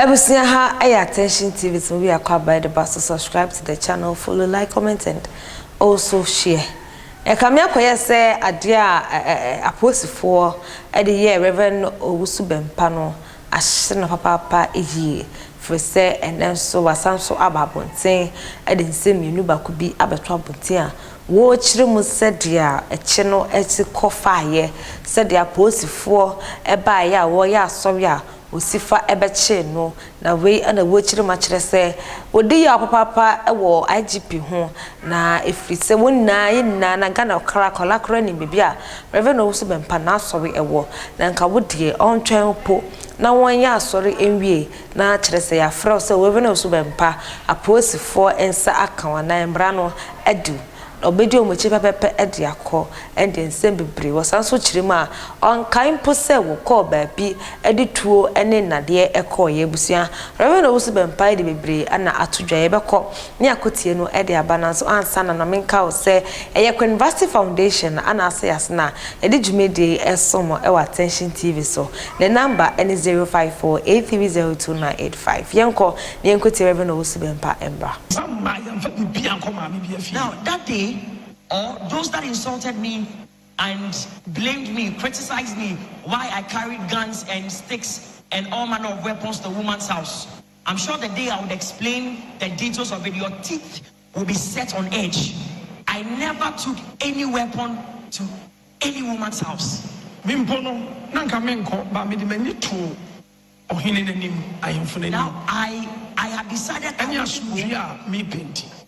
Ebusia ha Attention TV, so we are called by the bus. Subscribe to the channel, follow, like, comment, and also share. Ekamia koye se adia aposifo e de ye Reverend Owusu Bempah no ahye na papa eyi for say enen so wasanso ababonten e de nsemienu bako bi abeto abonten a wo kire mu sedia eche no eti kofaye sedia aposifo e ba ya wo ya asori a osifa ebeche no na we ana wo kire ma kire se odi ya papa ewo IGP ho na efri se wonna yinna na Ghana kra ni bibia Reverend Owusu Bempah na asori ewo na nka wodie ontwen po na won ya asori enwie na kire se ya fra se Reverend Owusu Bempah aposifo ensa akawana mbra no Addo obedi omochi pepepe edi akọ ende nsem bebre wasanso kirima on kan pose wo call baabi edi tuo ene nade ekọ ye busia Reverend Owusu Bempah de bebre ana atodwa ye bekọ ne akotie no edi abananso ansa na no menka o se eye University Foundation ana ase yasna edi dwumede esomo e Attention TV so the number ene 0548302985 yenko ne yenkotie Reverend Owusu Bempah embra. Now that day, those that insulted me and blamed me, criticized me, why I carried guns and sticks and all manner of weapons to the woman's house. I'm sure the day I would explain the details of it, your teeth will be set on edge. I never took any weapon to any woman's house. Now,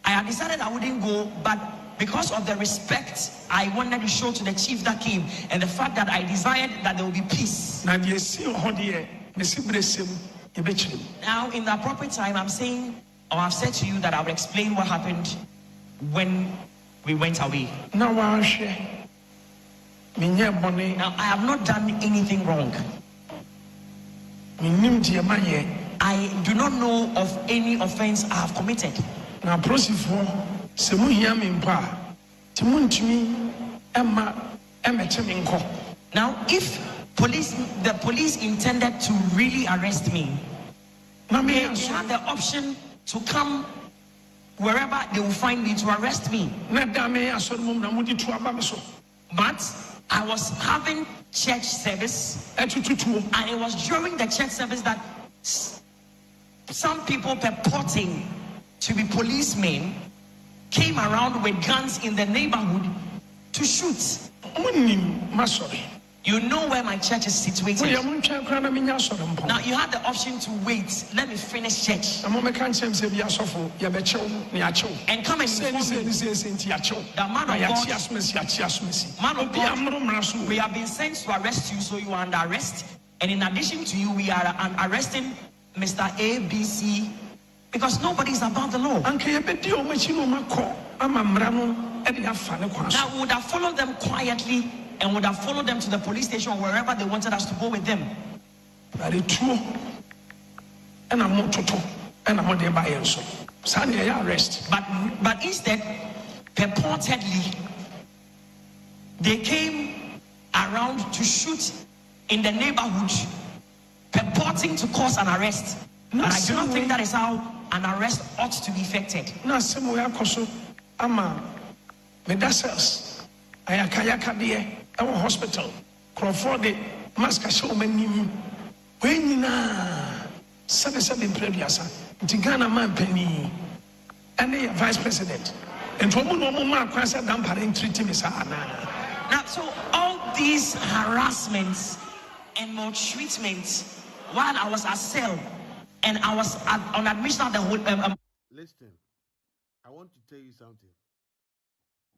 I had decided I wouldn't go, but because of the respect I wanted to show to the chief that came, and the fact that I desired that there will be peace. Now, in the appropriate time, I'm saying, or I've said to you that I will explain what happened when we went away. Now, I have not done anything wrong. I do not know of any offense I have committed. Now, if the police intended to really arrest me, they had the option to come wherever they will find me to arrest me. But I was having church service, and it was during the church service that some people purporting to be policemen came around with guns in the neighborhood to shoot. You know where my church is situated. Now you had the option to wait. Let me finish church and come and inform me. The man of God, we have been sent to arrest you, so you are under arrest. And in addition to you, we are arresting Mr. ABC because nobody is above the law. Now we would have followed them quietly and would have followed them to the police station or wherever they wanted us to go with them. But instead, purportedly, they came around to shoot in the neighborhood, purporting to cause an arrest. And I do not think that is how an arrest ought to be effected. Hospital, Crawford, Mascasho, when 77 previous, Tigana man penny, and the vice president, and Dampare treating me. Now, so all these harassments and maltreatments while I was at cell and I was on admission at the whole. Listen, I want to tell you something.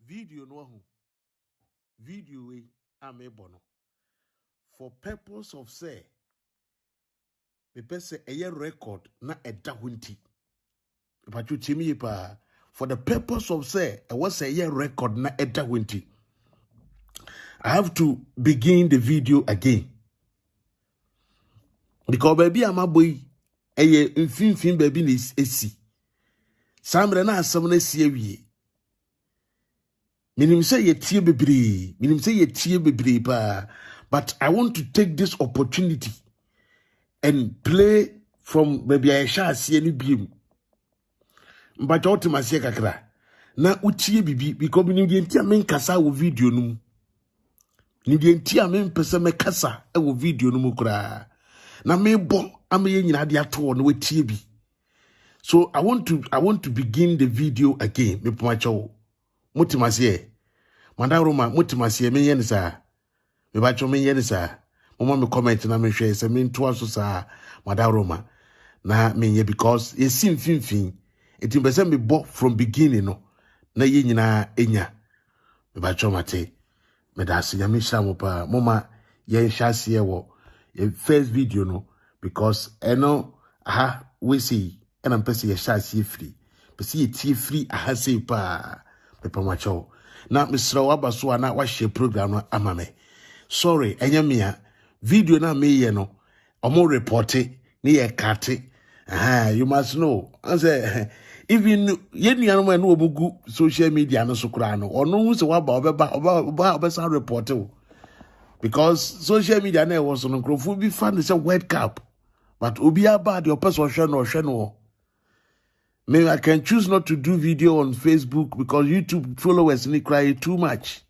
Video no video we am bono for purpose of say the person a record na eda hunti but you chimi pa for the purpose of say I was a record na eda hunti. I have to begin the video again because baby am a boy a infin baby is esi samre na asam na sie wie. Minim say ye tie bebre pa, but I want to take this opportunity and play from baby I shall see any beam. But ultimately, kakra. Na utie bibi because we need to make kasa wo video num. Need to make pesa me kasa e wo video num kura. Na me bo amaye nyina de ato no wetie bi. So I want to begin the video again. Me pomacho. Mutimase. Mandaroma mutimase me yen sa. Me bacho me yen sa. Mama me comment na me hwe se me nto aso sa Madaroma. Na me ye because ye sim fin. It impese me bo from beginning no. Na ye nyina enya. Me bacho mate. Me da se nyame hya mo pa. Mama ye hya se wo. Ye first video no because eno aha we see and I'm person ye hya se free. Pese ye tie free aha se pa. Me pa macho. Na me sra wa baso na wa share program no amame. Sorry, enya mia video na me ye no omo report ni ye kate. You must know. I say even ye nuanom no obugu social media no so kra no ono hu se wa ba oba sa report o because social media na was on crofo bi fan say World Cup but obi aba the person hwe no maybe I can choose not to do video on Facebook because YouTube followers ni cry too much.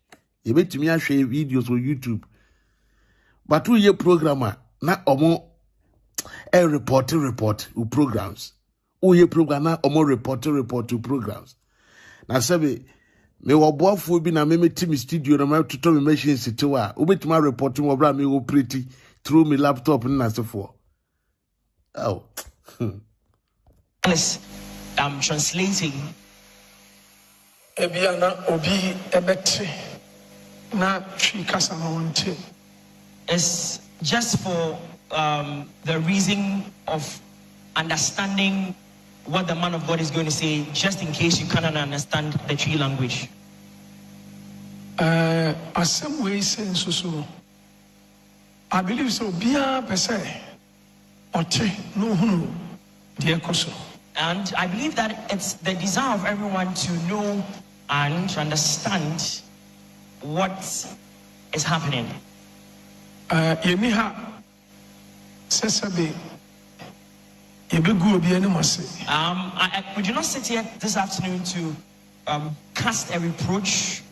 You betimi ahwe videos on YouTube. But we ye programmer na omo report u programs. We ye program na omo report to programs. Na sabe me wo boafo bi na me team studio na me tuto me machine sitiwa. U betima report mo bra me operate through me laptop na sefo. Oh. I'm translating. Ebiana obi ebete na twi kasa na wonte. It's just for the reason of understanding what the man of God is going to say, just in case you cannot understand the tree language. Asem we sense so. I believe so. Bia pese ote no hunu de ekoso. And I believe that it's the desire of everyone to know and to understand what is happening. Yeniha sesabe yebegu obi ene mase. We do not sit here this afternoon to cast a reproach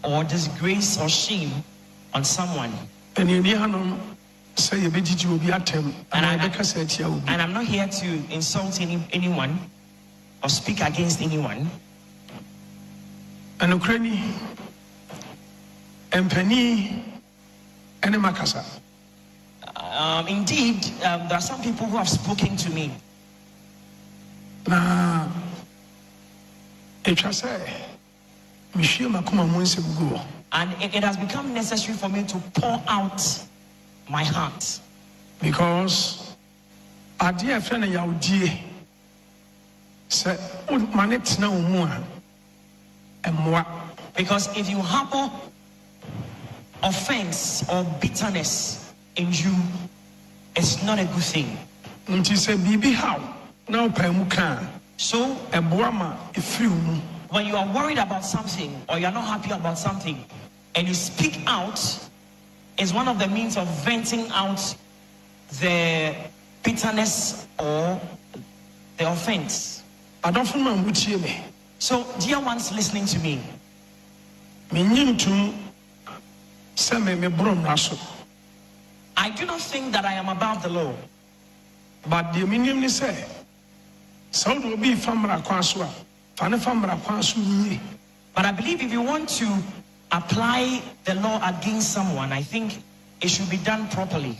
or disgrace or shame on someone. And yeniha say yebejiji obi atem and I'm not here to insult anyone or speak against anyone. And Ukraine empani ene makasa. Indeed, there are some people who have spoken to me. Na say and it has become necessary for me to pour out my heart. Because our dear friend Yaudie said, because if you harbor offense or bitterness in you, it's not a good thing. So when you are worried about something or you're not happy about something and you speak out, is one of the means of venting out the bitterness or the offense. So, dear ones listening to me, I do not think that I am above the law. But the minimum say, so will be famra kwaswa, famra kwasu. But I believe if you want to apply the law against someone, I think it should be done properly.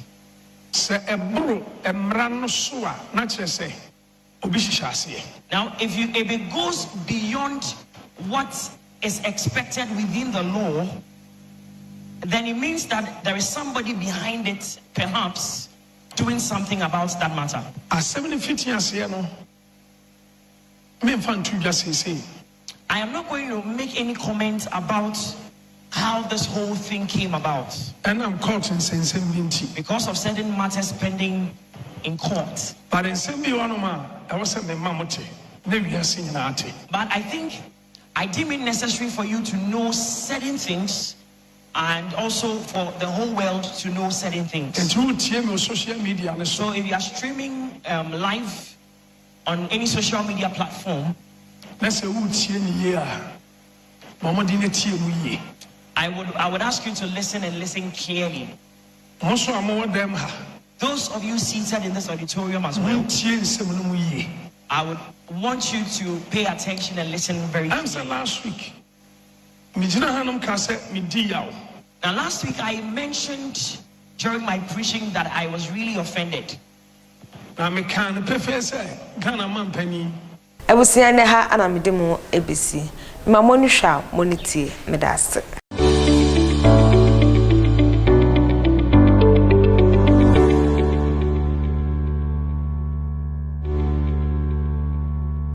Now, if it goes beyond what is expected within the law, then it means that there is somebody behind it, perhaps, doing something about that matter. I am not going to make any comment about how this whole thing came about. And I'm caught in sense because of certain matters pending in court. But in I was a mamote. But I think I deem it necessary for you to know certain things and also for the whole world to know certain things. Social media. So if you are streaming live on any social media platform, I would ask you to listen and listen clearly. Those of you seated in this auditorium as well, I would want you to pay attention and listen very clearly. Last week. Now, last week I mentioned during my preaching that I was really offended. Ebusiane ha ana medemu ebisi. Ma monisha moniti medase.